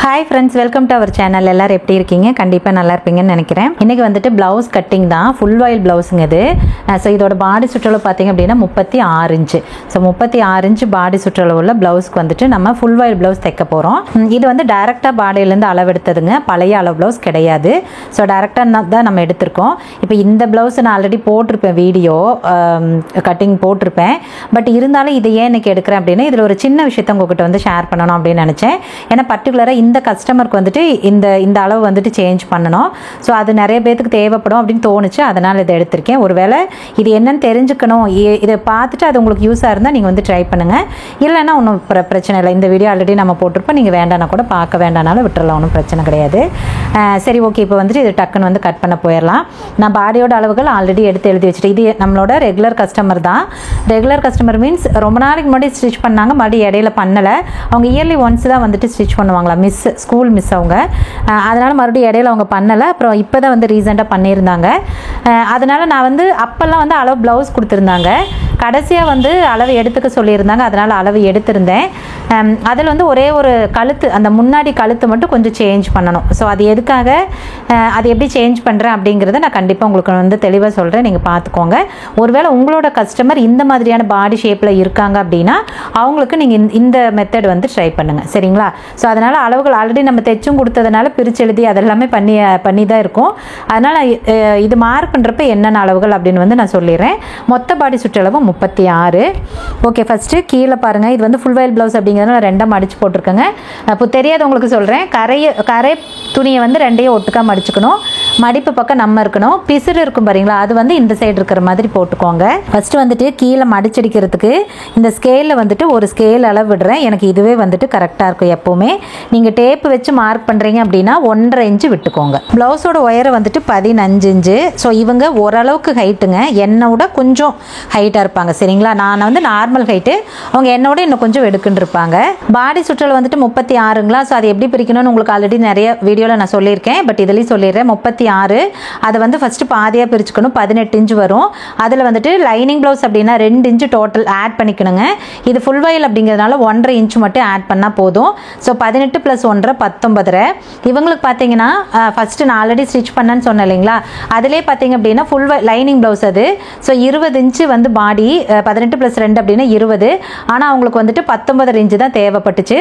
Hi friends, welcome to our channel. எல்லோரும் எப்படி இருக்கீங்க? கண்டிப்பாக நல்லா இருப்பீங்கன்னு நினைக்கிறேன். இன்றைக்கி வந்துட்டு ப்ளவுஸ் கட்டிங் தான், ஃபுல் வாயில் ப்ளவுஸுங்க இது. ஸோ இதோட பாடி சுற்றளவு பார்த்திங்க அப்படின்னா 36 இன்ச்சு. ஸோ 36 இன்ச்சு பாடி சுற்றளவு உள்ள ப்ளவுஸ்க்கு வந்துட்டு நம்ம ஃபுல் வாயில் ப்ளவுஸ் தைக்க போகிறோம். இது வந்து டேரெக்டாக பாடியிலேருந்து அளவெடுத்ததுங்க, பழைய அளவு ப்ளவுஸ் கிடையாது. ஸோ டேரெக்டாக தான் நம்ம எடுத்திருக்கோம். இப்போ இந்த ப்ளவுஸ் நான் ஆல்ரெடி போட்டிருப்பேன், வீடியோ கட்டிங் போட்டிருப்பேன். பட் இருந்தாலும் இது ஏன் இன்றைக்கி எடுக்கிறேன் அப்படின்னா, இதில் ஒரு சின்ன விஷயத்தை உங்கள்கிட்ட வந்து ஷேர் பண்ணணும் அப்படின்னு நினச்சேன். ஏன்னா பர்டிகுலராக இந்த கஸ்டமருக்கு வந்துட்டு இந்த அளவு வந்துட்டு சேஞ்ச் பண்ணணும். ஸோ அது நிறைய பேருக்கு தேவைப்படும் அப்படின்னு தோணுச்சு, அதனால் இதை எடுத்திருக்கேன். ஒருவேளை இது என்னன்னு தெரிஞ்சுக்கணும், இதை பார்த்துட்டு அது உங்களுக்கு யூஸாக இருந்தால் நீங்கள் வந்து ட்ரை பண்ணுங்கள். இல்லைன்னா ஒன்றும் பிரச்சனை இல்லை. இந்த வீடியோ ஆல்ரெடி நம்ம போட்டிருப்போம், நீங்கள் வேண்டானா கூட பார்க்க வேண்டானாலும் விட்டுறலாம், ஒன்றும் பிரச்சனை கிடையாது. சரி, ஓகே. இப்போ வந்துட்டு இது டக்குன்னு வந்து கட் பண்ண போயிடலாம். நான் பாடியோட அளவுகள் ஆல்ரெடி எழுதி வச்சுட்டு, இது நம்மளோட ரெகுலர் கஸ்டமர் தான். ரெகுலர் கஸ்டமர் மீன்ஸ் ரொம்ப நாளைக்கு முன்னாடி ஸ்டிச் பண்ணாங்க, மறுபடியும் இடையில பண்ணலை. அவங்க இயர்லி ஒன்ஸ் தான் வந்துட்டு ஸ்டிச் பண்ணுவாங்களா, ஸ்கூல் மிஸ் அவங்க. அதனால் மறுபடியும் இடையில அவங்க பண்ணலை. அப்புறம் இப்போ தான் வந்து ரீசெண்டாக பண்ணியிருந்தாங்க. அதனால் நான் வந்து அப்போல்லாம் வந்து அளவு ப்ளவுஸ் கொடுத்துருந்தாங்க, கடைசியாக வந்து அளவு எடுத்துக்க சொல்லியிருந்தாங்க. அதனால் அளவு எடுத்திருந்தேன். அதில் வந்து ஒரே ஒரு கழுத்து, அந்த முன்னாடி கழுத்து மட்டும் கொஞ்சம் சேஞ்ச் பண்ணணும். ஸோ அது எதுக்காக, அது எப்படி சேஞ்ச் பண்ணுறேன் அப்படிங்கிறத நான் கண்டிப்பாக உங்களுக்கு வந்து தெளிவாக சொல்கிறேன், நீங்கள் பார்த்துக்கோங்க. ஒருவேளை உங்களோட கஸ்டமர் இந்த மாதிரியான பாடி ஷேப்பில் இருக்காங்க அப்படின்னா அவங்களுக்கு நீங்கள் இந்த மெத்தட் வந்து ட்ரை பண்ணுங்கள், சரிங்களா? ஸோ அதனால் அளவுகள் ஆல்ரெடி நம்ம தைச்சும் கொடுத்ததுனால பிரித்து எழுதி அதெல்லாமே பண்ணி தான் இருக்கும். அதனால் இது மார்க் பண்ணுறப்ப என்னென்ன அளவுகள் அப்படின்னு வந்து நான் சொல்லிடுறேன். மொத்த பாடி சுற்றளவு 36. ஓகே, ஃபஸ்ட்டு கீழே பாருங்கள். இது வந்து ஃபுல் வாயில் ப்ளவுஸ் அப்படிங்கிறதுனால நான் ரெண்டாக மடித்து போட்டிருக்கேங்க. இப்போ தெரியாதவங்களுக்கு சொல்கிறேன், கரை துணியை வந்து ரெண்டையும் ஒட்டுக்கா மடிச்சுக்கணும். மடிப்பு பக்கம் நம்ம இருக்கணும். பிசுறு இருக்கும் பாருங்களா, அது வந்து இந்த சைடு இருக்கிற மாதிரி போட்டுக்கோங்க. ஃபஸ்ட்டு வந்துட்டு கீழே மடிச்சடிக்கிறதுக்கு இந்த ஸ்கேலில் வந்துட்டு ஒரு ஸ்கேல் அளவு விடுறேன். எனக்கு இதுவே வந்துட்டு கரெக்டாக இருக்கும். எப்போவுமே நீங்கள் டேப்பு வச்சு மார்க் பண்ணுறீங்க அப்படின்னா 1.5 இன்ச்சு விட்டுக்கோங்க. ப்ளவுஸோட உயரம் வந்துட்டு 15 இன்ச்சு. ஸோ இவங்க ஓரளவுக்கு ஹைட்டுங்க, என்னோட கொஞ்சம் ஹைட்டாக இருப்பாங்க, சரிங்களா? நான் வந்து நார்மல் ஹைட்டு, அவங்க என்னோட இன்னும் கொஞ்சம் வெடுக்குன்னு இருப்பாங்க. பாடி சுற்றளவு வந்துட்டு 36ங்களா. ஸோ அது எப்படி பிரிக்கணும்னு உங்களுக்கு ஆல்ரெடி நிறைய வீடியோவில் நான் சொல்லியிருக்கேன். பட் இதுலேயும் சொல்லிடுறேன். 36 அதை வந்து ஃபஸ்ட்டு பாதியாக பிரிச்சுக்கணும். 18 இன்ச்சு வரும். அதில் வந்துட்டு லைனிங் ப்ளவுஸ் அப்படின்னா 2 இன்ச்சு டோட்டல் ஆட் பண்ணிக்கணுங்க. இது ஃபுல் வாயில் அப்படிங்கிறதுனால 1.5 இன்ச்சு மட்டும் ஆட் பண்ணால் போதும். ஸோ 18 + 1 19. இவங்களுக்கு பார்த்தீங்கன்னா ஃபஸ்ட்டு நான் ஆல்ரெடி ஸ்டிச் பண்ணேன்னு சொன்னேன் இல்லைங்களா, அதிலே பார்த்தீங்க அப்படின்னா ஃபுல் லைனிங் ப்ளவுஸ் அது. ஸோ 20 இன்ச்சு வந்து பாடி, 18 + 2 அப்படின்னா 20. ஆனால் அவங்களுக்கு வந்துட்டு 19 இன்ச்சு தான் தேவைப்பட்டுச்சு.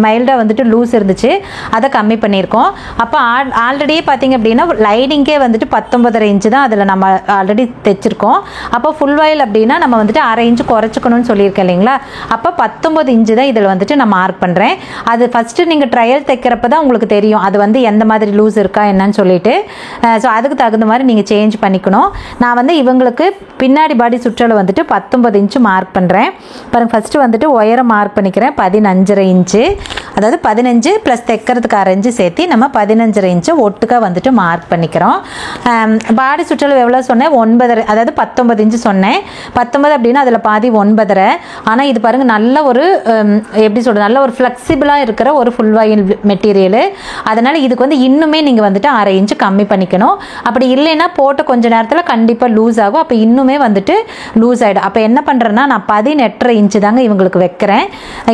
மைல்டாக வந்துட்டு லூஸ் இருந்துச்சு, அதை கம்மி பண்ணியிருக்கோம். அப்போ ஆல்ரெடியே பார்த்தீங்க அப்படின்னா லைனிங்கே வந்துட்டு 19 இன்ச்சு தான் அதில் நம்ம ஆல்ரெடி தைச்சிருக்கோம். அப்போ ஃபுல் வாயில் அப்படின்னா நம்ம வந்துட்டு 1/2 இன்ச்சு குறைச்சிக்கணும்னு சொல்லியிருக்கேன் இல்லைங்களா. அப்போ 19 இன்ச்சு தான் இதில் வந்துட்டு நான் மார்க் பண்ணுறேன். அது ஃபஸ்ட்டு நீங்கள் ட்ரையல் தைக்கிறப்ப தான் உங்களுக்கு தெரியும் அது வந்து எந்த மாதிரி லூஸ் இருக்கா என்னன்னு சொல்லிட்டு. ஸோ அதுக்கு தகுந்த மாதிரி நீங்கள் சேஞ்ச் பண்ணிக்கணும். நான் வந்து இவங்களுக்கு பின்னாடி பாடி சுற்றளவு வந்துட்டு 19 இன்ச்சு மார்க் பண்ணுறேன். பாருங்கள், ஃபஸ்ட்டு வந்துட்டு உயரம் மார்க் பண்ணிக்கிறேன் 15.5 இன்ச்சு. அதாவது 15 + தைக்கிறதுக்கு 1/2 இன்ச்சு சேர்த்து நம்ம 15.5 இன்ச்சு ஒட்டுக்கா வந்துட்டு மார்க் பண்ணிக்கிறோம். பாடி சுற்றளவு எவ்வளோ சொன்னேன்? 9, அதாவது 19 இன்ச்சு சொன்னேன். 19 அப்படின்னா அதில் பாதி 9.5. ஆனால் இது பாருங்கள், நல்ல ஒரு எப்படி சொல்கிறது, நல்ல ஒரு ஃப்ளெக்சிபிளாக இருக்கிற ஒரு ஃபுல் வாயில் மெட்டீரியலு. அதனால் இதுக்கு வந்து இன்னுமே நீங்கள் வந்துட்டு 1/2 இன்ச்சு கம்மி பண்ணிக்கணும். அப்படி இல்லைன்னா போட்ட கொஞ்ச நேரத்தில் கண்டிப்பாக லூஸ் ஆகும். அப்போ இன்னுமே வந்துட்டு லூஸ் ஆகிடும். அப்போ என்ன பண்ணுறேன்னா, நான் 18.5 இன்ச்சு தாங்க இவங்களுக்கு வைக்கிறேன்.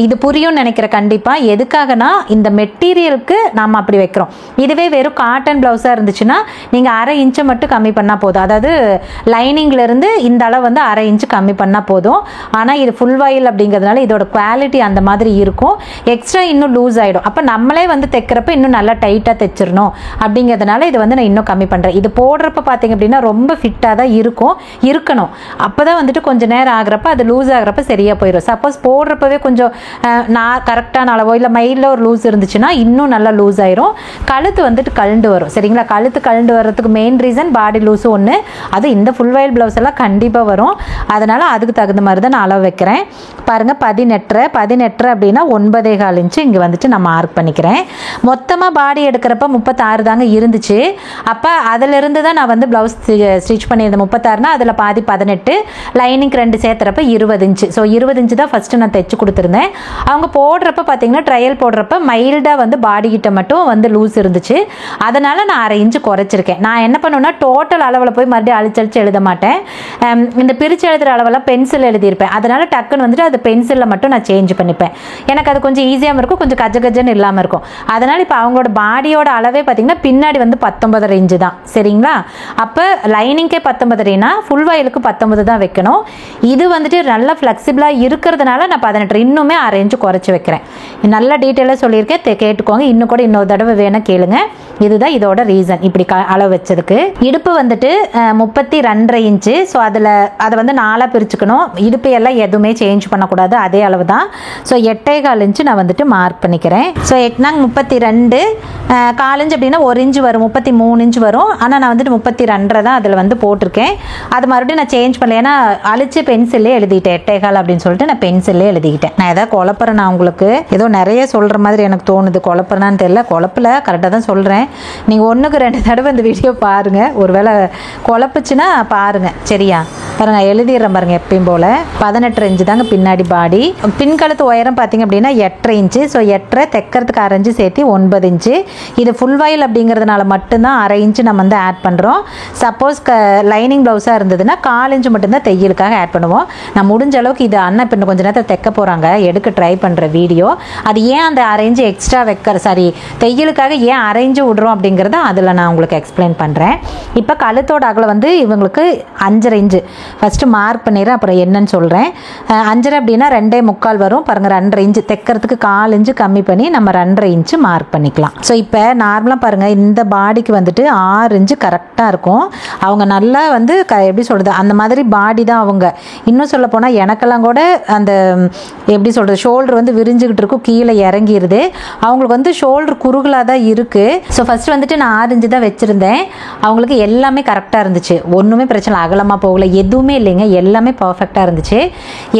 இது புரியும்னு நினைக்கிறேன் கண்டிப்பாக. எதுக்காகனா, இந்த மெட்டீரியலுக்கு நாம் அப்படி வைக்கிறோம். இதுவே வெறும் காட்டன் ப்ளவுஸாக இருந்துச்சுன்னா நீங்கள் 1/2 இன்ச்சை மட்டும் கம்மி பண்ணால் போதும். அதாவது லைனிங்லேருந்து இந்த அளவு வந்து 1/2 இன்ச்சு கம்மி பண்ணால் போதும். ஆனால் இது ஃபுல் வாயில் அப்படிங்கிறதுனால இதோட குவாலிட்டி அந்த மாதிரி இருக்கும். எக்ஸ்ட்ரா இன்னும் லூஸ் ஆகிடும். அப்போ நம்மளே வந்து தைக்கிறப்ப இன்னும் நல்லா டைட்டாக தைச்சிடணும் அப்படிங்கிறதுனால இது வந்து நான் இன்னும் கம்மி பண்ணுறேன். இது போடுறப்ப பார்த்தீங்க அப்படின்னா ரொம்ப ஃபிட்டாக தான் இருக்கணும். அப்போ தான் வந்துட்டு கொஞ்சம் நேரம் ஆகிறப்ப அது லூஸ் ஆகிறப்ப சரியாக போயிடும். சப்போஸ் போடுறப்பவே கொஞ்சம் நான் கரெக்டான அளவோ இல்லை மைலில் ஒரு லூஸ் இருந்துச்சுன்னா இன்னும் நல்லா லூஸ் ஆயிரும். கழுத்து வந்துட்டு கழண்டு வரும், சரிங்களா? கழுத்து கழண்டு வர்றதுக்கு மெயின் ரீசன் பாடி லூஸும் ஒன்று. அது இந்த ஃபுல் வாயில் ப்ளவுஸ் எல்லாம் கண்டிப்பாக வரும். அதனால் அதுக்கு தகுந்த மாதிரி தான் நான் அளவு வைக்கிறேன். பாருங்கள், 18 அப்படின்னா 9.25 இன்ச்சு இங்கே வந்துட்டு நான் மார்க் பண்ணிக்கிறேன். மொத்தமாக பாடி எடுக்கிறப்ப 36 தாங்க இருந்துச்சு. அப்போ அதிலிருந்து தான் நான் வந்து ப்ளவுஸ் ஸ்டிச் பண்ணியிருந்தேன். 36னா அதில் பாதி 18, லைனிங் 2 சேர்த்துறப்ப 20 இன்ச்சு. ஸோ 20 இன்ச்சு தான் ஃபஸ்ட்டு நான் தைச்சு கொடுத்துருந்தேன். அவங்க போடுறப்ப பார்த்தீங்கன்னா ட்ரையல் ட்ரையல் போடுறப்ப மைல்டாக வந்து பாடி கிட்ட மட்டும் வந்து லூஸ் இருந்துச்சு. அதனால் நான் 1/2 இன்ச்சு குறைச்சிருக்கேன். நான் என்ன பண்ணுவேன்னா டோட்டல் அளவில் போய் மறுபடியும் அழிச்சழிச்சு எழுத மாட்டேன். இந்த பிரித்து எழுதுகிற அளவெல்லாம் பென்சில் எழுதியிருப்பேன். அதனால் டக்குன்னு வந்துட்டு அது பென்சிலில் மட்டும் நான் சேஞ்ச் பண்ணிப்பேன். எனக்கு அது கொஞ்சம் ஈஸியாகவும் இருக்கும், கொஞ்சம் கஜன்னு இல்லாமல் இருக்கும். அதனால் இப்போ அவங்களோட பாடியோட அளவே பார்த்திங்கன்னா பின்னாடி வந்து 19.5 இன்ச்சு தான். சரிங்களா? அப்போ லைனிங்கே 19.5னா ஃபுல் வாயிலுக்கு 19 தான் வைக்கணும். இது வந்துட்டு நல்லா ஃப்ளெக்சிபிளாக இருக்கிறதுனால நான் 18 இன்னுமே 1/2 இன்ச்சு குறைச்சி வைக்கிறேன். நல்லா டீட்டெயிலாக சொல்லியிருக்கேன், கேட்டுக்கோங்க. இன்னும் கூட இன்னொரு தடவை வேணால் கேளுங்க. இதுதான் இதோட ரீசன் இப்படி அளவு வச்சதுக்கு. இடுப்பு வந்துட்டு 32.5 இன்ச்சு. ஸோ அதை வந்து 4 பிரிச்சுக்கணும். இடுப்பு எல்லாம் எதுவுமே சேஞ்ச் பண்ணக்கூடாது, அதே அளவு தான். ஸோ 8.25 இன்ச்சு நான் வந்துட்டு மார்க் பண்ணிக்கிறேன். ஸோ 8 4 இன்ச்சு அப்படின்னா 1 இன்ச்சு வரும், 33 இன்ச்சு வரும். ஆனால் நான் வந்துட்டு 32 தான் அதில் வந்து போட்டிருக்கேன். அது மறுபடியும் நான் சேஞ்ச் பண்ணல, ஏன்னா அழிச்சு பென்சில்லே எழுதிட்டேன். 8.25 அப்படின்னு சொல்லிட்டு நான் பென்சில்லே எழுதிக்கிட்டேன். நான் எதாவது குழப்பறேன், நான் உங்களுக்கு ஏதோ நிறைய சொல்கிற மாதிரி எனக்கு தோணுது. குழப்பறேன்னு தெரியல, குழப்பல, கரெக்டாக தான் சொல்கிறேன். நீங்கள் 1க்கு 2 தடவை இந்த வீடியோ பாருங்கள். ஒருவேளை குழப்புச்சுன்னா பாருங்கள். சரியா? பாருங்க, எழுதிடுறேன் பாருங்க. எப்பயும் போல் 18 இன்ச்சு தாங்க பின்னாடி பாடி. பின்கழுத்து உயரம் பார்த்தீங்க அப்படின்னா 8.5 இன்ச்சு. ஸோ 8 தைக்கிறதுக்கு 1/2 இன்ச்சு சேர்த்து 9 இன்ச்சு. இது ஃபுல் வாயில் அப்படிங்கிறதுனால மட்டும்தான் 1/2 இன்ச்சு நம்ம வந்து ஆட் பண்ணுறோம். சப்போஸ் லைனிங் ப்ளவுஸாக இருந்ததுன்னா 4 இன்ச்சு மட்டும்தான் தையலுக்காக ஆட் பண்ணுவோம். நான் முடிஞ்ச அளவுக்கு இது அண்ணா இப்போ இன்னும் கொஞ்சம் நேரத்தில் தைக்க போகிறாங்க, எடுக்க ட்ரை பண்ணுற வீடியோ. அது ஏன் அந்த 1/2 இன்ச்சு எக்ஸ்ட்ரா தையலுக்காக ஏன் 1/2 இன்ச்சு விடுறோம் அப்படிங்கிறத அதில் நான் உங்களுக்கு எக்ஸ்பிளைன் பண்ணுறேன். இப்போ கழுத்தோட அகலம் வந்து இவங்களுக்கு 5.5 இன்ச்சு ஃபஸ்ட்டு மார்க் பண்ணிடுறேன், அப்புறம் என்னன்னு சொல்கிறேன். 5.5 அப்படின்னா 2.25 வரும் பாருங்கள். 2.5 இன்ச்சு தைக்கிறதுக்கு 4 இன்ச்சு கம்மி பண்ணி நம்ம 2.5 இன்ச்சு மார்க் பண்ணிக்கலாம். ஸோ இப்போ நார்மலாக பாருங்கள், இந்த பாடிக்கு வந்துட்டு 6 இன்ச்சு கரெக்டாக இருக்கும். அவங்க நல்லா வந்து எப்படி சொல்கிறது, அந்த மாதிரி பாடி தான் அவங்க. இன்னும் சொல்ல போனால் எனக்கெல்லாம் கூட அந்த எப்படி சொல்கிறது, ஷோல்டர் வந்து விரிஞ்சுக்கிட்டு இருக்கும், கீழே இறங்கிடுது. அவங்களுக்கு வந்து ஷோல்டர் குறுகலாக தான் இருக்குது. ஸோ ஃபஸ்ட்டு வந்துட்டு நான் 6 இன்ச்சு தான் வச்சுருந்தேன். அவங்களுக்கு எல்லாமே கரெக்டாக இருந்துச்சு, ஒன்றுமே பிரச்சனை, அகலமாக போகல, எதுவுமே இல்லைங்க, எல்லாமே பர்ஃபெக்டாக இருந்துச்சு.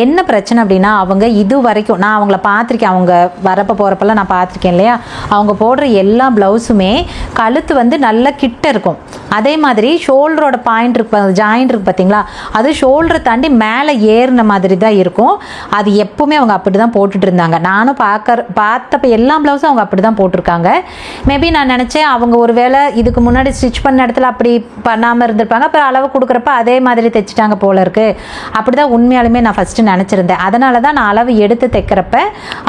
என்ன பிரச்சனை அப்படின்னா, அவங்க இது வரைக்கும் நான் அவங்கள பார்த்துருக்கேன், அவங்க வரப்போ போகிறப்பெல்லாம் நான் பார்த்துருக்கேன் இல்லையா, அவங்க போடுற எல்லா ப்ளவுஸுமே கழுத்து வந்து நல்லா கிட்ட இருக்கும். அதே மாதிரி ஷோல்டரோட பாயிண்ட் இருக்கு, ஜாயிண்ட் இருக்குது பார்த்தீங்களா, அது ஷோல்டரை தாண்டி மேலே ஏறின மாதிரி தான் இருக்கும். அது எப்பவுமே அவங்க அப்படி தான் போட்டுட்டு இருந்தாங்க. நானும் பார்த்தப்ப எல்லா ப்ளவுஸும் அவங்க அப்படி தான் போட்டிருக்காங்க. மேபி நான் நினச்சேன் அவங்க ஒரு வேளை இதுக்கு முன்னாடி ஸ்டிச் பண்ண இடத்துல அப்படி பண்ணாமல் இருந்திருப்பாங்க, அப்புறம் அளவு கொடுக்குறப்ப அதே மாதிரி தைச்சிட்டாங்க போல இருக்குது. அப்படி தான் உண்மையாலுமே நான் ஃபஸ்ட்டு நினச்சிருந்தேன். அதனால தான் நான் அளவு எடுத்து தைக்கிறப்ப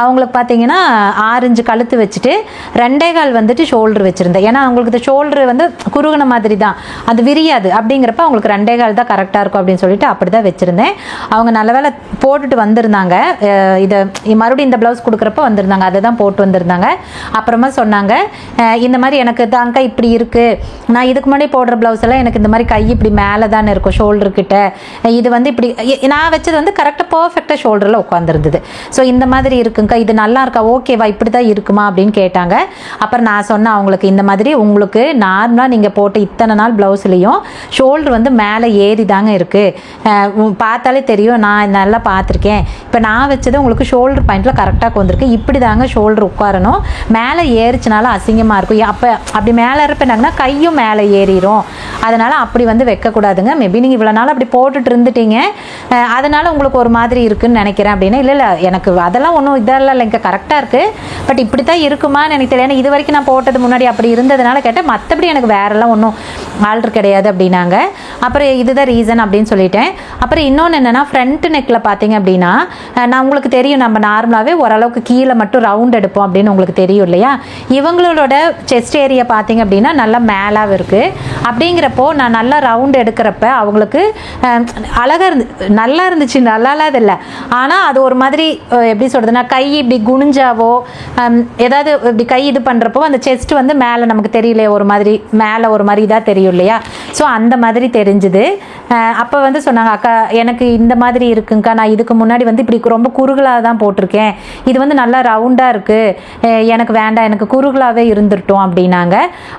அவங்களுக்கு பார்த்தீங்கன்னா 6 இன்ச்சு கழுத்து வச்சுட்டு 2.25 வந்துட்டு ஷோல்டர் வச்சுருந்தேன். ஏன்னா அவங்களுக்கு இந்த ஷோல்டர் வந்து குறுகின மாதிரி தான், அது விரியாது. அப்படிங்கிறப்ப அவங்களுக்கு 2.25 தான் கரெக்டாக இருக்கும் அப்படின்னு சொல்லிட்டு அப்படி தான் வச்சுருந்தேன். அவங்க நல்ல வேலை போட்டுட்டு வந்திருந்தாங்க. இதை மறுபடியும் இந்த ப்ளவுஸ் கொடுக்குறப்ப வந்திருந்தாங்க, அதை தான் போட்டு வந்திருந்தாங்க. அப்புறமா சொன்னாங்க, இந்த மாதிரி எனக்கு தாங்க இப்படி இருக்குது, நான் இதுக்கு முன்னாடி போடுற ப்ளவுஸ் எல்லாம் எனக்கு இந்த மாதிரி கை இப்படி மேலே தானே இருக்கும் ஷோல்டர்கிட்ட, இது வந்து இப்படி நான் வச்சது வந்து கரெக்டாக பர்ஃபெக்டாக ஷோல்டரில் உட்காந்துருந்தது. ஸோ இந்த மாதிரி இருக்குங்க, இது நல்லா இருக்கா, ஓகேவா, இப்படி தான் இருக்குமா அப்படின்னு கேட்டாங்க. அப்புறம் நான் சொன்னேன் அவங்களுக்கு, இந்த மாதிரி உங்களுக்கு நார்மலாக நீங்கள் போட்டு இத்தனை நாள் ப்ளவுஸ்லேயும் ஷோல்டர் வந்து மேலே ஏறி தாங்க இருக்குது, பார்த்தாலே தெரியும், நான் நல்லா பார்த்துருக்கேன். இப்போ நான் வச்சது உங்களுக்கு ஷோல்டர் பாயிண்டில் கரெக்டாக வந்திருக்கு, இப்படி தாங்க ஷோல்டர் உட்காரணும், மேலே ஏறிச்சினால அசிங்கமாக இருக்கும். அப்போ அப்படி மேலே இருப்பினாங்கன்னா கையும் மேலே ஏறிடும், அதனால் அப்படி வந்து வைக்கக்கூடாதுங்க. மேபி நீங்கள் இவ்வளோ நாள் அப்படி போட்டுட்டு இருந்துட்டீங்க, அதனால் உங்களுக்கு ஒரு மாதிரி இருக்குன்னு நினைக்கிறேன் அப்படின்னா, இல்லை எனக்கு அதெல்லாம் ஒன்றும் இதெல்லாம் இல்லைங்க, கரெக்டாக இருக்குது, பட் இப்படி தான் இருக்குமான்னு எனக்கு தெரியல. ஏன்னா இது வரைக்கும் நான் போட்டது முன்னாடி அப்படி இருந்ததுனால கேட்டேன், மற்றபடி எனக்கு வேறெல்லாம் ஒன்றும் ஆல்ட்ரு கிடையாது அப்படின்னாங்க. அப்புறம் இதுதான் ரீசன் அப்படின்னு சொல்லிட்டேன். அப்புறம் இன்னொன்று என்னென்னா, ஃப்ரண்ட் நெக்கில் பார்த்தீங்க அப்படின்னா, நான் உங்களுக்கு தெரியும் நம்ம நார்மலாகவே ஓரளவுக்கு கீழே மட்டும் ரவுண்ட் எடுப்போம் அப்படின்னு உங்களுக்கு தெரியும் இல்லையா. இவங்களோட செஸ்ட் ஏரியா பார்த்தீங்க அப்படின்னா நல்லா மேலாக இருக்குது. அப்படிங்கிறப்போ நான் நல்லா ரவுண்ட் எடுக்கிறப்ப அவங்களுக்கு அழகாக நல்லா இருந்துச்சு, நல்லா இல்லை. ஆனால் அது ஒரு மாதிரி எப்படி சொல்கிறதுனா, கை இப்படி குனிஞ்சாவோ ஏதாவது இப்படி கை இது பண்ணுறப்போ அந்த செஸ்ட் வந்து மேலே நமக்கு தெரியலையே, ஒரு மாதிரி மேலே ஒரு மாதிரி இதாக தெரியும் இல்லையா. ஸோ அந்த மாதிரி தெரிஞ்சுது. அப்போ வந்து சொன்னாங்க, அக்கா எனக்கு இந்த மாதிரி இருக்குங்கக்கா, நான் இதுக்கு முன்னாடி வந்து இப்படி ரொம்ப குறுகலாக தான் போட்டிருக்கேன், இது வந்து நல்லா ரவுண்டாக இருக்குது, எனக்கு வேண்டாம், எனக்கு குறுகலாகவே இருந்துட்டோம் அப்படின்னாங்க.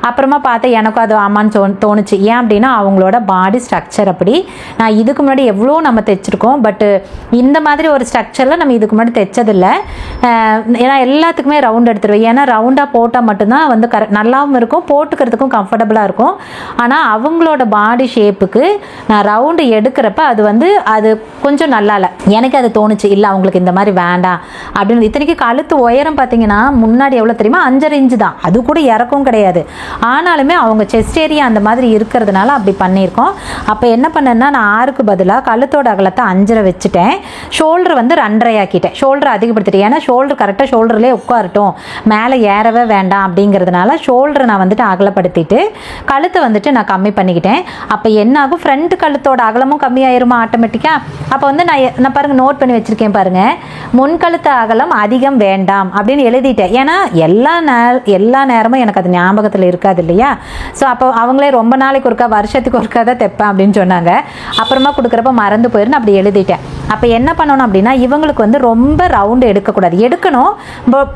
அப்புறமா பார்த்தா எனக்கும் அது ஆமான்னு தோணுச்சு. ஏன் அப்படின்னா அவங்களோட பாடி ஸ்ட்ரக்சர் அப்படி. நான் இதுக்கு முன்னாடி எவ்வளோ நம்ம தைச்சிருக்கோம், பட்டு இந்த மாதிரி ஒரு ஸ்ட்ரக்சரில் நம்ம இதுக்கு முன்னாடி தைச்சதில்லை. ஏன்னா எல்லாத்துக்குமே ரவுண்ட் எடுத்துருவேன், ஏன்னா ரவுண்டாக போட்டால் மட்டும்தான் வந்து நல்லாவும் இருக்கும், போட்டுக்கிறதுக்கும் கம்ஃபர்டபுளாக இருக்கும். ஆனால் அவங்க அவங்களோட பாடி ஷேப்புக்கு நான் ரவுண்டு எடுக்கிறப்ப அது வந்து அது கொஞ்சம் நல்லா இல்லை. எனக்கு அது தோணுச்சு, இல்லை அவங்களுக்கு இந்த மாதிரி வேண்டாம் அப்படின்னு. இத்தனைக்கு கழுத்து உயரம் பார்த்தீங்கன்னா முன்னாடி எவ்வளோ தெரியுமா, 5.5 இன்ச்சு தான், அது கூட இறக்கும் கிடையாது. ஆனாலுமே அவங்க செஸ்ட் ஏரியா அந்த மாதிரி இருக்கிறதுனால அப்படி பண்ணியிருக்கோம். அப்போ என்ன பண்ணேன்னா நான் 6க்கு பதிலாக கழுத்தோட அகலத்தை 5.5 வச்சுட்டேன். ஷோல்டர் வந்து 2.5 ஆக்கிட்டேன். ஷோல்டர் அதிகப்படுத்திட்டேன், ஏன்னா ஷோல்டர் கரெக்டாக ஷோல்டர்லேயே உட்காரட்டும், மேலே ஏறவே வேண்டாம் அப்படிங்கிறதுனால ஷோல்டரை நான் வந்துட்டு அகலப்படுத்திட்டு கழுத்தை வந்துட்டு நான் கம்மி பண்ணிக்கிட்டேன். அப்போ என்ன ஆகும், ஃப்ரண்ட் கழுத்தோட அகலமும் கம்மியாயிருமா ஆட்டோமேட்டிக்காக. அப்போ வந்து நான் பாருங்க நோட் பண்ணி வச்சிருக்கேன் பாருங்க, முன் கழுத்து அகலம் அதிகம் வேண்டாம் அப்படின்னு எழுதிட்டேன். ஏன்னா எல்லா நேரமும் எனக்கு அது ஞாபகத்தில் இருக்காது இல்லையா. ஸோ அப்போ அவங்களே ரொம்ப நாளைக்கு ஒருக்கா வருஷத்துக்கு ஒருக்கா தான் தைப்பேன் அப்படின்னு சொன்னாங்க. அப்புறமா கொடுக்குறப்ப மறந்து போயிருந்து அப்படி எழுதிட்டேன். அப்போ என்ன பண்ணணும் அப்படின்னா இவங்களுக்கு வந்து ரொம்ப ரவுண்டு எடுக்கக்கூடாது, எடுக்கணும்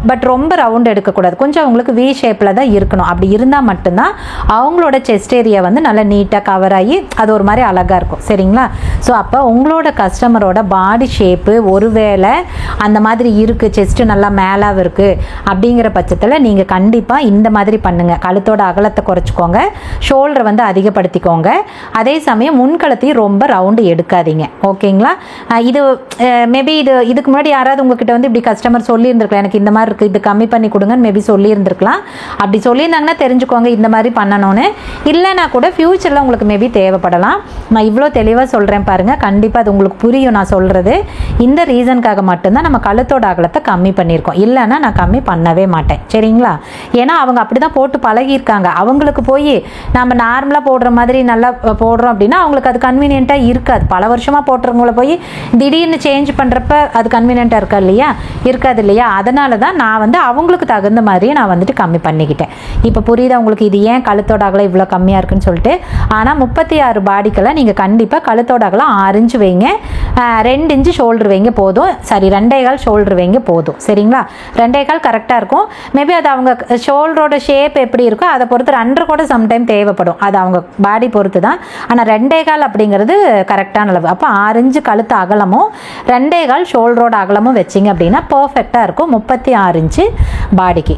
பட் ரொம்ப ரவுண்டு எடுக்கக்கூடாது, கொஞ்சம் அவங்களுக்கு வி ஷேப்பில் தான் இருக்கணும். அப்படி இருந்தால் மட்டும்தான் அவங்களோட செஸ்ட் ஏரியா வந்து நல்லா நீட்டாக கவர் ஆகி அது ஒரு மாதிரி அழகாக இருக்கும். சரிங்களா. ஸோ அப்போ உங்களோட கஸ்டமரோட பாடி ஷேப்பு ஒருவேளை அந்த மாதிரி இருக்குது, செஸ்ட்டு நல்லா மேலாக இருக்குது அப்படிங்கிற பட்சத்தில் நீங்கள் கண்டிப்பாக இந்த மாதிரி பண்ணுங்கள். கழுத்தோட அகலத்தை குறைச்சிக்கோங்க, ஷோல்டரை வந்து அதிகப்படுத்திக்கோங்க, அதே சமயம் முன்கழுத்தையும் ரொம்ப ரவுண்டு எடுக்காதீங்க. ஓகேங்களா. இது மேபி இதுக்கு முன்னாடி யாராவது உங்ககிட்ட வந்து இப்படி கஸ்டமர் சொல்லியிருந்துருக்கலாம், எனக்கு இந்த மாதிரி இருக்குது, இது கம்மி பண்ணி கொடுங்கன்னு மேபி சொல்லியிருந்துருக்கலாம். அப்படி சொல்லியிருந்தாங்கன்னா தெரிஞ்சுக்கோங்க இந்த மாதிரி பண்ணணும்னு. இல்லைனா கூட ஃப்யூச்சரில் உங்களுக்கு மேபி தேவைப்படலாம். நான் இவ்வளோ தெளிவாக சொல்கிறேன் பாருங்கள், கண்டிப்பாக அது உங்களுக்கு புரியும். நான் சொல்கிறது இந்த ரீசனுக்காக மட்டும்தான் நம்ம கழுத்தோட அகலத்தை கம்மி பண்ணியிருக்கோம், இல்லைன்னா நான் கம்மி பண்ணவே மாட்டேன். சரிங்களா. ஏன்னா அவங்க அப்படி தான் போட்டு பழகியிருக்காங்க. அவங்களுக்கு போய் நம்ம நார்மலாக போடுற மாதிரி நல்லா போடுறோம் அப்படின்னா அவங்களுக்கு அது கன்வீனியண்ட்டாக இருக்காது. பல வருஷமாக போட்டுறவங்கள போய் திடீர்னு சேஞ்ச் பண்ணுறப்ப அது கன்வீனியண்ட்டாக இருக்காது இல்லையா. அதனால தான் நான் வந்து அவங்களுக்கு தகுந்த மாதிரியே நான் வந்துட்டு கம்மி பண்ணிக்கிட்டேன். இப்போ புரியுதா உங்களுக்கு இது ஏன் கழுத்தோட அகலம் இவ்வளோ கம்மியாக இருக்குன்னு சொல்லிட்டு. ஆனால் 36 பாடிக்கெல்லாம் நீங்கள் கண்டிப்பாக கழுத்தோட அகலம் 6 இன்ச்சு வைங்க, 2 இன்ச்சு ஷோல்டர் வைங்க போதும். சரி 2.25 ஷோல்டர் வைங்க போதும். சரிங்களா. 2.25 கரெக்டாக இருக்கும். மேபி அது அவங்க ஷோல்டரோட ஷேப் எப்படி இருக்கோ அதை பொறுத்து 2.5 கூட சம்டைம் தேவைப்படும், அது அவங்க பாடி பொறுத்து தான். ஆனால் 2.25 அப்படிங்கிறது கரெக்டான அளவு. அப்போ 6 இன்ச்சு கழுத்து அகலமும் 2.25 ஷோல்டரோட அகலமும் வச்சிங்க அப்படின்னா பர்ஃபெக்டாக இருக்கும் 36 இன்ச்சு பாடிக்கு.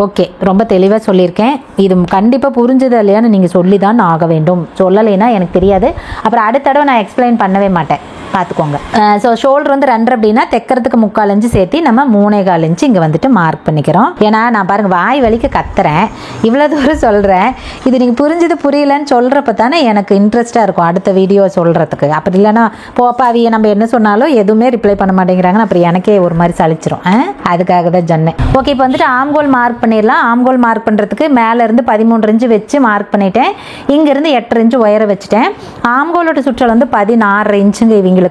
ஓகே, ரொம்ப தெளிவாக சொல்லியிருக்கேன். இது கண்டிப்பாக புரிஞ்சது இல்லையான்னு நீங்கள் சொல்லி தான் ஆக வேண்டும். சொல்லலைன்னா எனக்கு தெரியாது, அப்புறம் அடுத்த தடவை நான் எக்ஸ்பிளைன் பண்ணவே மாட்டேன், பார்த்துக்கோங்க. ஸோ ஷோல்டர் வந்து 2 அப்படின்னா தைக்கிறதுக்கு 3/4 இன்ச்சு சேர்த்து நம்ம 3.25 இன்ச்சு இங்கே வந்துட்டு மார்க் பண்ணிக்கிறோம். ஏன்னா நான் பாருங்கள் வாய் வலிக்க கத்துறேன், இவ்வளோ தூரம் சொல்கிறேன். இது நீங்கள் புரிஞ்சது புரியலன்னு சொல்கிறப்ப தானே எனக்கு இன்ட்ரெஸ்ட்டாக இருக்கும் அடுத்த வீடியோ சொல்கிறதுக்கு. அப்படி இல்லைன்னா போப்பாவியை நம்ம என்ன சொன்னாலும் எதுவுமே ரிப்ளை பண்ண மாட்டேங்கிறாங்கன்னு அப்புறம் எனக்கே ஒரு மாதிரி சலிச்சிரும். அதுக்காக தான் சொன்னேன். ஓகே, இப்போ வந்துட்டு ஆம்கோல் மார்க் பண்ணிடலாம். ஆம்கோல் மார்க் பண்ணுறதுக்கு மேலேருந்து 13 இன்ச்சு வச்சு மார்க் பண்ணிட்டேன். இங்கேருந்து 8.5 இன்ச்சு உயர வச்சுட்டேன். ஆம்கோலோட சுற்றல் வந்து 16.5 இன்ச்சுங்க இவங்களுக்கு.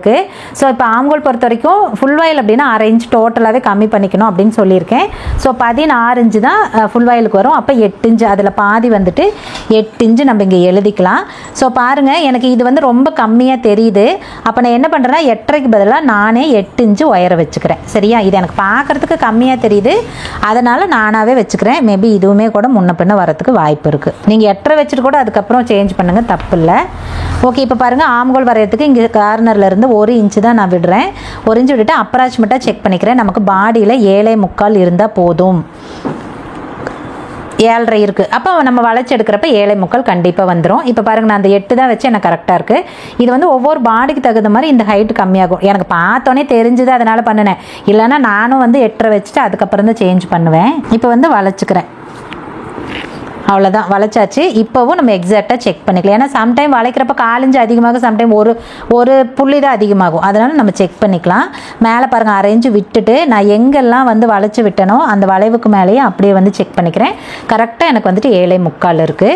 ஸோ இப்போ ஆம்கோல் பொறுத்த வரைக்கும் ஃபுல் வாயில் அப்படின்னா 1/2 இன்ச்சு டோட்டலாகவே கம்மி பண்ணிக்கணும் அப்படின்னு சொல்லியிருக்கேன். ஸோ 16 இன்ச்சு தான் ஃபுல் வாயிலுக்கு வரும். அப்போ 8 இன்ச்சு, அதில் பாதி வந்துட்டு 8 இன்ச்சு நம்ம இங்கே எழுதிக்கலாம். ஸோ பாருங்கள் எனக்கு இது வந்து ரொம்ப கம்மியாக தெரியுது. அப்போ நான் என்ன பண்ணுறேன்னா 8.5க்கு பதிலாக நானே 8 இன்ச்சு உயர வச்சுக்கிறேன். சரியா. இது எனக்கு பார்க்குறதுக்கு கம்மியாக தெரியுது, அதனால் நானாகவே வச்சுக்கிறேன். மேபி இதுவுமே கூட முன்ன பின்ன வரத்துக்கு வாய்ப்பு இருக்குது. நீங்கள் 8.5 வச்சுட்டு கூட அதுக்கப்புறம் சேஞ்ச் பண்ணுங்கள், தப்பு இல்லை. ஓகே, இப்போ பாருங்கள் ஆம்கோல் வரையறதுக்கு இங்கே கார்னர்லேருந்து 1 இன்ச்சு தான் நான் விடுறேன். 1 இன்ச்சு விட்டுட்டு அப்ராக்சிமேட்டாக செக் பண்ணிக்கிறேன். நமக்கு பாடியில் 7.25 இருந்தால் போதும். 7.5 இருக்குது. அப்போ நம்ம வளைச்சி எடுக்கிறப்ப 7.25 கண்டிப்பாக வந்துடும். இப்போ பாருங்கள் நான் அந்த 8 தான் வச்சு எனக்கு கரெக்டாக இருக்குது. இது வந்து ஒவ்வொரு பாடிக்கு தகுந்த மாதிரி இந்த ஹைட்டு கம்மியாகும். எனக்கு பார்த்தோன்னே தெரிஞ்சுது, அதனால் பண்ணினேன். இல்லைன்னா நானும் வந்து 8.5 வச்சுட்டு அதுக்கப்புறம் தான் சேஞ்ச் பண்ணுவேன். இப்போ வந்து வளைச்சிக்கிறேன், அவ்வளோதான், வளைச்சாச்சு. இப்போவும் நம்ம எக்ஸாக்டாக செக் பண்ணிக்கலாம். ஏன்னா சம்டைம் வளைக்கிறப்ப 1/4 இன்ச்சு அதிகமாகும், சம்டைம் ஒரு புள்ளி தான் அதிகமாகும், அதனால் நம்ம செக் பண்ணிக்கலாம். மேலே பாருங்கள் 1/2 இன்ச்சு விட்டுட்டு நான் எங்கெல்லாம் வந்து வளைச்சி விட்டனோ அந்த வளைவுக்கு மேலேயே அப்படியே வந்து செக் பண்ணிக்கிறேன். கரெக்டாக எனக்கு வந்துட்டு 7.25 இருக்குது.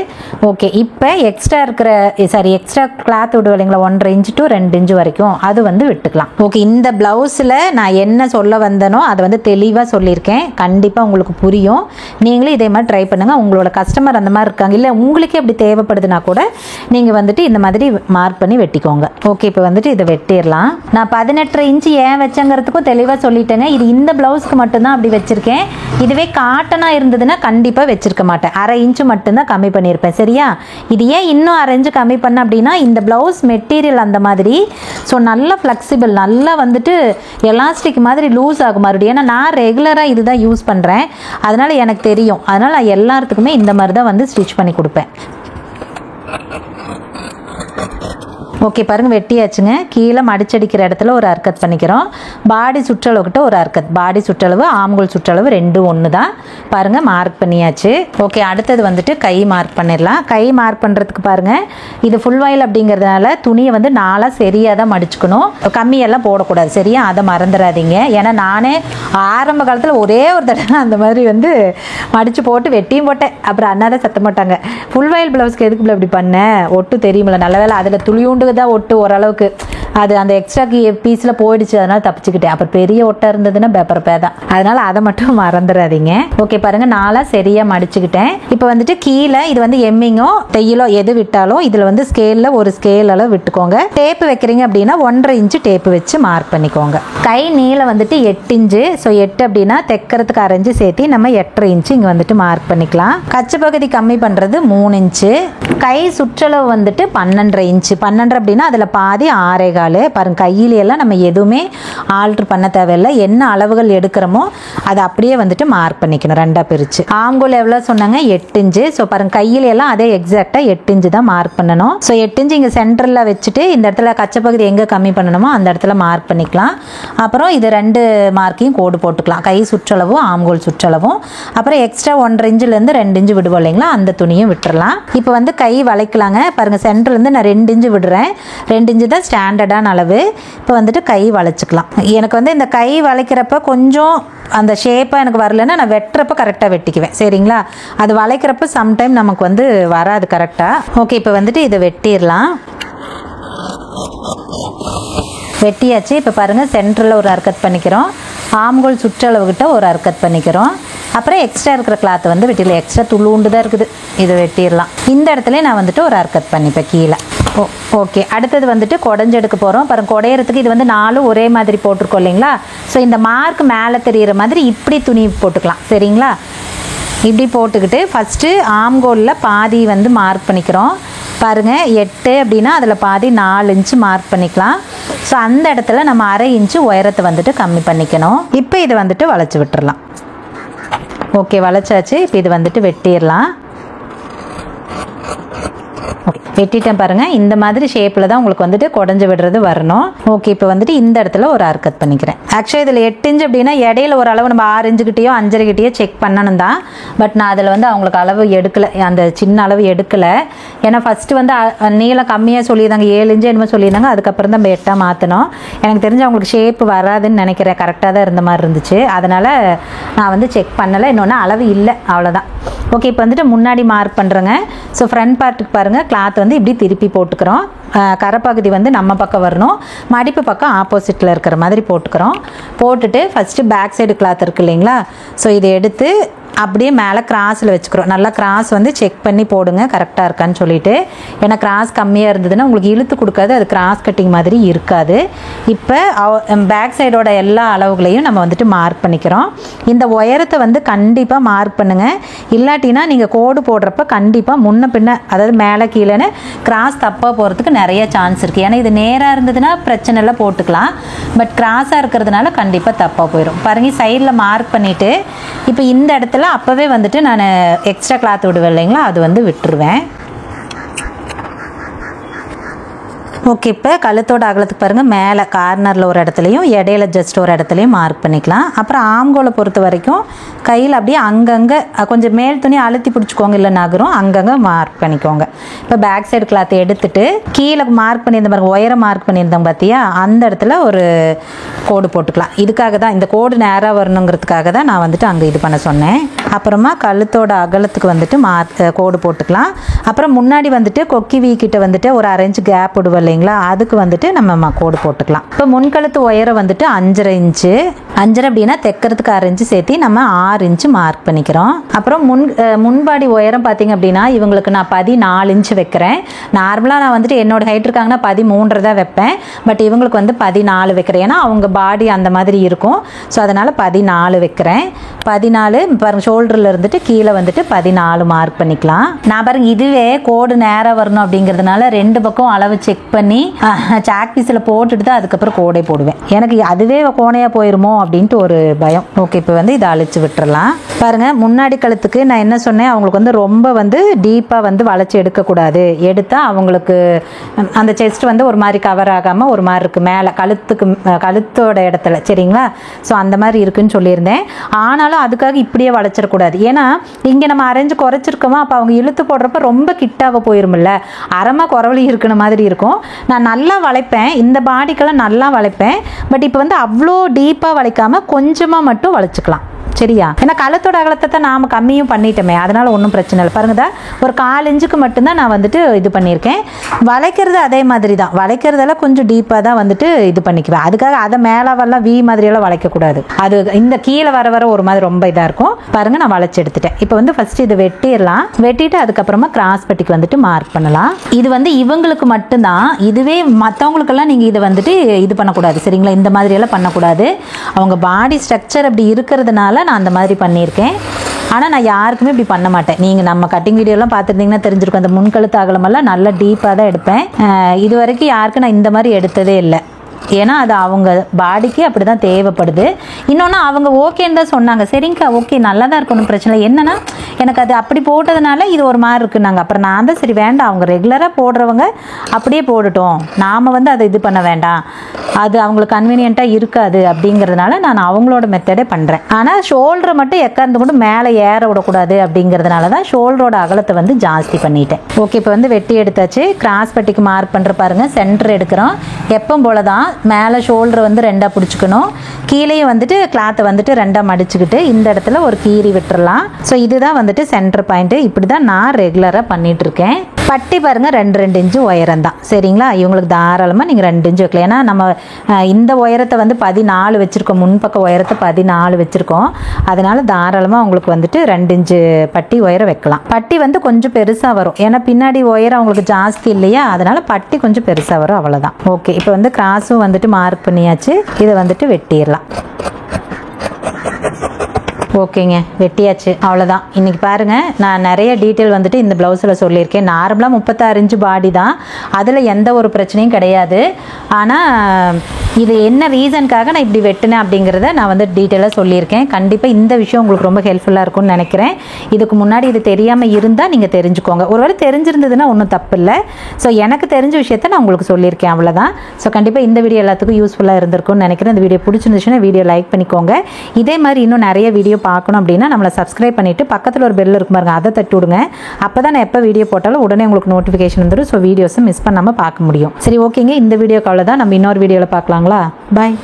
ஓகே, இப்போ எக்ஸ்ட்ரா கிளாத் விடுவோம் இல்லைங்களா, 1/2 இன்ச்சு டு 2 இன்ச்சு வரைக்கும் அது வந்து விட்டுக்கலாம். ஓகே, இந்த ப்ளவுஸில் நான் என்ன சொல்ல வந்தனோ அதை வந்து தெளிவாக சொல்லியிருக்கேன். கண்டிப்பாக உங்களுக்கு புரியும். நீங்களும் இதே மாதிரி ட்ரை பண்ணுங்கள். உங்களோட கஸ்டமர் அந்த மாதிரி இருக்காங்க, இல்லை உங்களுக்கே அப்படி தேவைப்படுதுன்னா கூட நீங்கள் வந்துட்டு இந்த மாதிரி மார்க் பண்ணி வெட்டிக்கோங்க. ஓகே, இப்போ வந்துட்டு இதை வெட்டிடலாம். நான் 18.5 இன்ச்சு ஏன் வச்சங்கிறதுக்கும் தெளிவாக சொல்லிட்டேங்க. இது இந்த ப்ளவுஸ்க்கு மட்டும்தான் அப்படி வச்சுருக்கேன். இதுவே காட்டனாக இருந்ததுன்னா கண்டிப்பாக வச்சுருக்க மாட்டேன். 1/2 இன்ச்சு மட்டும்தான் கம்மி பண்ணியிருப்பேன். சரியா. இது ஏன் இன்னும் 1/2 இன்ச்சு கம்மி பண்ண அப்படின்னா இந்த ப்ளவுஸ் மெட்டீரியல் அந்த மாதிரி. ஸோ நல்லா ஃப்ளெக்சிபிள், நல்லா வந்துட்டு எலாஸ்டிக் மாதிரி லூஸ் ஆகும் மறுபடியும். ஏன்னா நான் ரெகுலராக இதுதான் யூஸ் பண்ணுறேன், அதனால் எனக்கு தெரியும். அதனால் நான் எல்லாத்துக்குமே இந்த மாதிரி தான் வந்து ஸ்டிச் பண்ணி கொடுப்பேன். ஓகே பாருங்கள் வெட்டியாச்சுங்க. கீழே மடிச்சடிக்கிற இடத்துல ஒரு அர்க்கத் பண்ணிக்கிறோம். பாடி சுற்றளவுக்கிட்ட ஒரு அர்க்கத். பாடி சுற்றளவு ஆம்கோல் சுற்றளவு ரெண்டும் ஒன்று தான். பாருங்கள் மார்க் பண்ணியாச்சு. ஓகே அடுத்தது வந்துட்டு கை மார்க் பண்ணிடலாம். கை மார்க் பண்ணுறதுக்கு பாருங்கள் இது ஃபுல் வாயில் அப்படிங்கிறதுனால துணியை வந்து நாளாக சரியாக தான் மடிச்சுக்கணும். கம்மியெல்லாம் போடக்கூடாது சரியா, அதை மறந்துடாதீங்க. ஏன்னா நானே ஆரம்ப காலத்தில் ஒரே ஒரு தடவை அந்த மாதிரி வந்து மடித்து போட்டு வெட்டியும் போட்டேன். அப்புறம் அண்ணா தான் சத்த மாட்டாங்க, ஃபுல் வாயில் ப்ளவுஸ்க்கு எதுக்கு இப்படி பண்ணேன், ஒட்டு தெரியுமில்ல, நல்ல வேலை அதில் துளியுண்டு தான் ஒட்டு ஓரளவுக்கு அது அந்த எக்ஸ்ட்ரா பீஸில் போயிடுச்சு, அதனால தப்பிச்சுக்கிட்டேன். அப்புறம் பெரிய ஒட்டை இருந்ததுன்னா பேப்பர் தான், அதனால அதை மட்டும் மறந்துடாதீங்க. ஓகே பாருங்க நாளாக சரியாக மடிச்சுக்கிட்டேன். இப்போ வந்துட்டு கீழே இது வந்து எம்மிங்கோ தையலோ எது விட்டாலும் இதில் வந்து ஸ்கேலில் ஒரு ஸ்கேல் அளவு விட்டுக்கோங்க. டேப்பு வைக்கிறீங்க அப்படின்னா 1.5 இன்ச்சு டேப்பு வச்சு மார்க் பண்ணிக்கோங்க. கை நீளம் வந்துட்டு 8 இன்ச்சு. ஸோ 8 அப்படின்னா தைக்கிறதுக்கு 1/2 இன்ச்சு சேர்த்து நம்ம 8.5 இன்ச்சு இங்கே வந்துட்டு மார்க் பண்ணிக்கலாம். கச்சை பகுதி கம்மி பண்ணுறது 3 இன்ச்சு. கை சுற்றளவு வந்துட்டு 12.5 இன்ச்சு. 12 அப்படின்னா அதில் பாதி 6.25. பாருங்க கையிலெல்லாம் நம்ம எதுவுமே ஆல்ட்ரு பண்ண தேவையில்லை. என்ன அளவுகள் எடுக்கிறோமோ அதை அப்படியே வந்துட்டு மார்க் பண்ணிக்கணும் ரெண்டாக பிரித்து. ஆம்கோல் எவ்வளோ சொன்னாங்க 8 இன்ச்சு. ஸோ பாருங்க கையிலெல்லாம் அதே எக்ஸாக்டாக 8 இன்ச்சு தான் மார்க் பண்ணணும். ஸோ 8 இன்ச்சு இங்கே சென்டரில் வச்சுட்டு இந்த இடத்துல கச்சை பகுதி எங்கே கம்மி பண்ணணுமோ அந்த இடத்துல மார்க் பண்ணிக்கலாம். அப்புறம் இது 2 மார்க்கையும் கோடு போட்டுக்கலாம். கை சுற்றளவும் ஆம்கோல் சுற்றளவும். அப்புறம் எக்ஸ்ட்ரா 1.5 இன்ச்சிலேருந்து 2 இன்ச்சு விடுவோம் இல்லைங்களா, அந்த துணியும் விட்டுறலாம். இப்போ வந்து கை வளைக்கலாங்க. பாருங்கள் சென்டர்லேருந்து நான் 2 இன்ச்சு விடுறேன். 2 இன்ச்சு தான் ஸ்டாண்டர்டான அளவு. இப்போ வந்துட்டு கை வளைச்சிக்கலாம். எனக்கு வந்து இந்த கை வளைக்கிறப்ப கொஞ்சம் அந்த ஷேப்பாக எனக்கு வரலன்னா நான் வெட்டுறப்ப கரெக்டாக வெட்டிக்குவேன் சரிங்களா. அது வளைக்கிறப்ப சம்டைம் நமக்கு வந்து வராது கரெக்டாக. ஓகே இப்போ வந்துட்டு இதை வெட்டிடலாம். வெட்டியாச்சு. இப்போ பாருங்கள் சென்டரில் ஒரு அர்க்கத் பண்ணிக்கிறோம். ஆம்கோல் சுற்றளவுக்கிட்ட ஒரு அர்க்கத் பண்ணிக்கிறோம். அப்புறம் எக்ஸ்ட்ரா இருக்கிற கிளாத்தை வந்து வெட்டிடலாம். எக்ஸ்ட்ரா துளுண்டு தான் இருக்குது, இதை வெட்டிடலாம். இந்த இடத்துல நான் வந்துட்டு ஒரு அர்க்கத் பண்ணிப்பேன் கீழே. ஓகே அடுத்தது வந்துட்டு குடஞ்செடுக்க போகிறோம். பாருங்கள் குடையிறதுக்கு இது வந்து 4 ஒரே மாதிரி போட்டிருக்கோம் இல்லைங்களா. ஸோ இந்த மார்க் மேலே தெரிகிற மாதிரி இப்படி துணி போட்டுக்கலாம் சரிங்களா. இப்படி போட்டுக்கிட்டு ஃபஸ்ட்டு ஆம்கோலில் பாதி வந்து மார்க் பண்ணிக்கிறோம். பாருங்கள் 8 அப்படின்னா அதில் பாதி 4 இன்ச்சு மார்க் பண்ணிக்கலாம். ஸோ அந்த இடத்துல நம்ம 1/2 இன்ச்சு உயரத்தை வந்துட்டு கம்மி பண்ணிக்கணும். இப்போ இதை வந்துட்டு வளைச்சி விட்டுறலாம். ஓகே வளைச்சாச்சு. இப்போ இது வந்துட்டு வெட்டிடலாம். வெட்டிட்டேன் பாருங்கள். இந்த மாதிரி ஷேப்பில் தான் உங்களுக்கு வந்துட்டு குடஞ்சி விடுறது வரணும். ஓகே இப்போ வந்துட்டு இந்த இடத்துல ஒரு அர்க்கத் பண்ணிக்கிறேன். ஆக்சுவலி இதில் 8 இன்ச்சு அப்படின்னா இடையில ஒரு அளவு நம்ம 6 இன்ச்சுக்கிட்டேயோ 5.5 கிட்டேயோ செக் பண்ணணும் தான். பட் நான் அதில் வந்து அவங்களுக்கு அளவு எடுக்கலை, அந்த சின்ன அளவு எடுக்கலை. ஏன்னா ஃபஸ்ட்டு வந்து நீளம் கம்மியாக சொல்லியிருந்தாங்க, 7 இன்ச்சு என்னமோ சொல்லியிருந்தாங்க. அதுக்கப்புறம் தான் 8ஆக மாற்றணும். எனக்கு தெரிஞ்சு அவங்களுக்கு ஷேப் வராதுன்னு நினைக்கிறேன். கரெக்டாக தான் இருந்த மாதிரி இருந்துச்சு, அதனால் நான் வந்து செக் பண்ணலை. இன்னொன்று அளவு இல்லை, அவ்வளோதான். ஓகே இப்போ வந்துட்டு முன்னாடி மார்க் பண்ணுறேங்க. ஸோ ஃப்ரண்ட் பார்ட்டுக்கு பாருங்கள் கிளாத் வந்து இப்படி திருப்பி போட்டுக்கிறோம். கரைப்பகுதி வந்து நம்ம பக்கம் வரணும், மடிப்பு பக்கம் ஆப்போசிட்டில் இருக்கிற மாதிரி போட்டுக்கிறோம். போட்டுட்டு ஃபஸ்ட்டு பேக் சைடு கிளாத் இருக்குது இல்லைங்களா. ஸோ இதை எடுத்து அப்படியே மேலே கிராஸில் வச்சுக்கிறோம். நல்லா கிராஸ் வந்து செக் பண்ணி போடுங்க கரெக்டாக இருக்கான்னு சொல்லிட்டு. ஏன்னா கிராஸ் கம்மியாக இருந்ததுன்னா உங்களுக்கு இழுத்து கொடுக்காது, அது கிராஸ் கட்டிங் மாதிரி இருக்காது. இப்போ பேக் சைடோட எல்லா அளவுகளையும் நம்ம வந்துட்டு மார்க் பண்ணிக்கிறோம். இந்த உயரத்தை வந்து கண்டிப்பாக மார்க் பண்ணுங்கள். இல்லாட்டினா நீங்கள் கோடு போடுறப்ப கண்டிப்பாக முன்ன பின்ன அதாவது மேலே கீழேன்னு கிராஸ் தப்பாக போகிறதுக்கு நிறைய சான்ஸ் இருக்குது. ஏன்னா இது நேராக இருந்ததுன்னா பிரச்சனை இல்லை போட்டுக்கலாம். பட் கிராஸாக இருக்கிறதுனால கண்டிப்பாக தப்பாக போயிடும். பாருங்கள் சைடில் மார்க் பண்ணிவிட்டு இப்போ இந்த இடத்துல அப்போவே வந்துட்டு நான் எக்ஸ்ட்ரா கிளாத் விடுவேன் இல்லைங்களா, அது வந்து விட்டுருவேன். ஓகே இப்போ கழுத்தோட அகலத்துக்கு பாருங்கள் மேலே கார்னரில் ஒரு இடத்துலையும் இடையில ஜஸ்ட் ஒரு இடத்துலையும் மார்க் பண்ணிக்கலாம். அப்புறம் ஆம்கோலை பொறுத்த வரைக்கும் கையில் அப்படியே அங்கங்கே கொஞ்சம் மேல் துணி அழுத்தி பிடிச்சிக்கோங்க, இல்லை நகரும், அங்கங்கே மார்க் பண்ணிக்கோங்க. இப்போ பேக் சைடு கிளாத்தை எடுத்துட்டு கீழே மார்க் பண்ணியிருந்த பாருங்கள், உயரம் மார்க் பண்ணியிருந்தோம் பார்த்தியா, அந்த இடத்துல ஒரு கோடு போட்டுக்கலாம். இதுக்காக தான் இந்த கோடு நேராக வரணுங்கிறதுக்காக தான் நான் வந்துட்டு அங்கே இது பண்ண சொன்னேன். அப்புறமா கழுத்தோட அகலத்துக்கு வந்துட்டு கோடு போட்டுக்கலாம். அப்புறம் முன்னாடி வந்துட்டு கொக்கி வீக்கிட்ட வந்துட்டு ஒரு 1/2 இன்ச்சு கேப் விடுவோம் இல்லைங்களா, அதுக்கு வந்துட்டு நம்ம கோடு போட்டுக்கலாம். இப்போ முன்கழுத்து உயரம் வந்துட்டு 5.5 இன்ச்சு. 5.5 அப்படின்னா தைக்கிறதுக்கு 1/2 இன்ச்சு சேர்த்து நம்ம 6 இன்ச்சு மார்க் பண்ணிக்கிறோம். அப்புறம் முன்பாடி உயரம் பார்த்தீங்க அப்படின்னா இவங்களுக்கு நான் 14 இன்ச்சு வைக்கிறேன். நார்மலாக நான் வந்துட்டு என்னோட ஹைட் இருக்காங்கன்னா 13 தான் வைப்பேன். பட் இவங்களுக்கு வந்து 14 வைக்கிறேன். ஏன்னா அவங்க பாடி அந்த மாதிரி இருக்கும். ஸோ அதனால் 14 வைக்கிறேன். 14 பாருங்க ஷோல்டரில் இருந்துட்டு கீழே வந்துட்டு 14 மார்க் பண்ணிக்கலாம். நான் பாருங்க இதுவே கோடு நேராக வரணும் அப்படிங்கிறதுனால 2 பக்கம் அளவு செக் பண்ணி பண்ணி சாக் பீஸில் போட்டுட்டு தான் அதுக்கப்புறம் கோடை போடுவேன். எனக்கு அதுவே கோணையாக போயிருமோ அப்படின்ட்டு ஒரு பயம். ஓகே, இப்போ வந்து இதை அழிச்சு விட்டுறலாம். பாருங்கள், முன்னாடி கழுத்துக்கு நான் என்ன சொன்னேன், அவங்களுக்கு வந்து ரொம்ப வந்து டீப்பாக வந்து வளைச்சி எடுக்கக்கூடாது. எடுத்தால் அவங்களுக்கு அந்த செஸ்ட் வந்து ஒரு மாதிரி கவர் ஆகாமல் ஒரு மாதிரி இருக்குது மேலே கழுத்தோட இடத்துல. சரிங்களா? ஸோ அந்த மாதிரி இருக்குன்னு சொல்லியிருந்தேன். ஆனாலும் அதுக்காக இப்படியே வளைச்சிடக்கூடாது. ஏன்னா இங்கே நம்ம அரைஞ்சு குறைச்சிருக்கோமா, அப்போ அவங்க இழுத்து போடுறப்ப ரொம்ப கிட்டாக போயிருமில்ல, அரைமா குறவழி இருக்கிற மாதிரி இருக்கும். நான் நல்லா வளைப்பேன், இந்த பாடிக்கெல்லாம் நல்லா வளைப்பேன். பட் இப்போ வந்து அவ்வளோ டீப்பாக வளைக்காமல் கொஞ்சமாக மட்டும் வளைச்சிக்கலாம். சரியா? ஏன்னா கழுத்தோட அகலத்தை தான் நாம் கம்மியும் பண்ணிட்டோமே, அதனால் ஒன்றும் பிரச்சனை இல்லை. பாருங்கதா, ஒரு 1/4 இன்ச்சுக்கு மட்டும்தான் நான் வந்துட்டு இது பண்ணியிருக்கேன். வளைக்கிறது அதே மாதிரி தான், வளைக்கிறதெல்லாம் கொஞ்சம் டீப்பாக தான் வந்துட்டு இது பண்ணிக்குவேன். அதுக்காக அதை மேலாவெல்லாம் வி மாதிரியெல்லாம் வளைக்கக்கூடாது. அது இந்த கீழே வர ஒரு மாதிரி ரொம்ப இதாக இருக்கும். பாருங்கள், நான் வளைச்சி எடுத்துட்டேன். இப்போ வந்து ஃபஸ்ட்டு இதை வெட்டிடலாம். வெட்டிட்டு அதுக்கப்புறமா கிராஸ் பட்டிக்கு வந்துட்டு மார்க் பண்ணலாம். இது வந்து இவங்களுக்கு மட்டும்தான். இதுவே மற்றவங்களுக்கெல்லாம் நீங்கள் இதை வந்துட்டு இது பண்ணக்கூடாது. சரிங்களா? இந்த மாதிரியெல்லாம் பண்ணக்கூடாது. அவங்க பாடி ஸ்ட்ரக்சர் அப்படி இருக்கிறதுனால நான் அந்த மாதிரி பண்ணியிருக்கேன். ஆனால் நான் யாருக்குமே இப்படி பண்ண மாட்டேன். நீங்கள் நம்ம கட்டிங் வீடியோலாம் பார்த்துருந்தீங்கன்னா தெரிஞ்சிருக்கும். அந்த முன்கழுத்து அகலமெல்லாம் நல்லா டீப்பாக தான் எடுப்பேன். இது வரைக்கும் யாருக்கும் நான் இந்த மாதிரி எடுத்ததே இல்லை. ஏன்னா அது அவங்க பாடிக்கு அப்படி தான் தேவைப்படுது. இன்னொன்று அவங்க ஓகேன்னு தான் சொன்னாங்க. சரிங்கக்கா, ஓகே, நல்லா தான் இருக்கணும், பிரச்சனை இல்லை. என்னன்னா எனக்கு அது அப்படி போட்டதுனால இது ஒரு மாதிரி இருக்குன்னாங்க. அப்புறம் நான் தான் சரி வேண்டாம், அவங்க ரெகுலராக போடுறவங்க அப்படியே போடட்டும், நாம் வந்து அதை இது பண்ண வேண்டாம், அது அவங்களுக்கு கன்வீனியண்ட்டாக இருக்காது அப்படிங்கிறதுனால நான் அவங்களோட மெத்தடே பண்ணுறேன். ஆனால் ஷோல்டரை மட்டும் எக்காந்து கொண்டு மேலே ஏற விடக்கூடாது அப்படிங்கிறதுனால தான் ஷோல்டரோட அகலத்தை வந்து ஜாஸ்தி பண்ணிட்டேன். ஓகே, இப்போ வந்து வெட்டி எடுத்தாச்சு. கிராஸ் பட்டிக்கு மார்க் பண்ணுற பாருங்கள், சென்டர் எடுக்கிறோம். எப்பவும் போல தான் மேலே ஷோல்டரை வந்து 2ஆக பிடிச்சிக்கணும். கீழே வந்துட்டு கிளாத்தை வந்துட்டு 2ஆக மடிச்சுக்கிட்டு இந்த இடத்துல ஒரு கீறி விட்டுறலாம். ஸோ இதுதான் வந்துட்டு சென்டர் பாயிண்ட்டு. இப்படி தான் நான் ரெகுலராக பண்ணிகிட்ருக்கேன். பட்டி பாருங்கள் 2 இன்ச்சு உயரம் தான். சரிங்களா? இவங்களுக்கு தாராளமாக நீங்கள் 2 இன்ச்சு வைக்கலாம். ஏன்னா நம்ம இந்த உயரத்தை வந்து 14 வச்சுருக்கோம், முன்பக்க உயரத்தை 14 வச்சுருக்கோம். அதனால் தாராளமாக உங்களுக்கு வந்துட்டு 2 இன்ச்சு பட்டி உயரம் வைக்கலாம். பட்டி வந்து கொஞ்சம் பெருசாக வரும், ஏன்னா பின்னாடி உயரம் அவங்களுக்கு ஜாஸ்தி இல்லையா, அதனால் பட்டி கொஞ்சம் பெருசாக வரும், அவ்வளோதான். ஓகே, இப்போ வந்து கிராஸும் வந்துட்டு மார்க் பண்ணியாச்சு. இதை வந்துட்டு வெட்டிடலாம். ஓகேங்க, வெட்டியாச்சு, அவ்வளோதான். இன்றைக்கி பாருங்கள், நான் நிறைய டீட்டெயில் வந்துட்டு இந்த ப்ளவுஸில் சொல்லியிருக்கேன். நார்மலாக 36 இன்ச்சு பாடி தான், அதில் எந்த ஒரு பிரச்சனையும் கிடையாது. ஆனால் இது என்ன ரீசனுக்காக நான் இப்படி வெட்டினேன் அப்படிங்கிறத நான் வந்து டீட்டெயிலாக சொல்லியிருக்கேன். கண்டிப்பாக இந்த விஷயம் உங்களுக்கு ரொம்ப ஹெல்ப்ஃபுல்லாக இருக்கும்னு நினைக்கிறேன். இதுக்கு முன்னாடி இது தெரியாமல் இருந்தால் நீங்கள் தெரிஞ்சுக்கோங்க. ஒருவேளை தெரிஞ்சிருந்ததுன்னா ஒன்றும் தப்பு இல்லை. ஸோ எனக்கு தெரிஞ்ச விஷயத்த நான் உங்களுக்கு சொல்லியிருக்கேன், அவ்வளோதான். ஸோ கண்டிப்பாக இந்த வீடியோ எல்லாத்துக்கும் யூஸ்ஃபுல்லாக இருந்திருக்கும்னு நினைக்கிறேன். இந்த வீடியோ பிடிச்சிருந்துச்சுன்னா வீடியோ லைக் பண்ணிக்கோங்க. இதே மாதிரி இன்னும் நிறைய வீடியோ பார்க்கணும் அப்படின்னா நம்மளை சப்ஸ்கிரைப் பண்ணிவிட்டு பக்கத்தில் ஒரு பெல் இருக்கும் பாருங்க, அதை தட்டி விடுங்க. அப்போ தான் நான் எப்போ வீடியோ போட்டாலும் உடனே உங்களுக்கு நோட்டிஃபிகேஷன் வந்துடும். ஸோ வீடியோஸை மிஸ் பண்ணாமல் பார்க்க முடியும். சரி, ஓகேங்க, இந்த வீடியோக்கு அவ்வளோதான். நம்ம இன்னொரு வீடியோவில் பார்க்கலாங்களா? பாய்.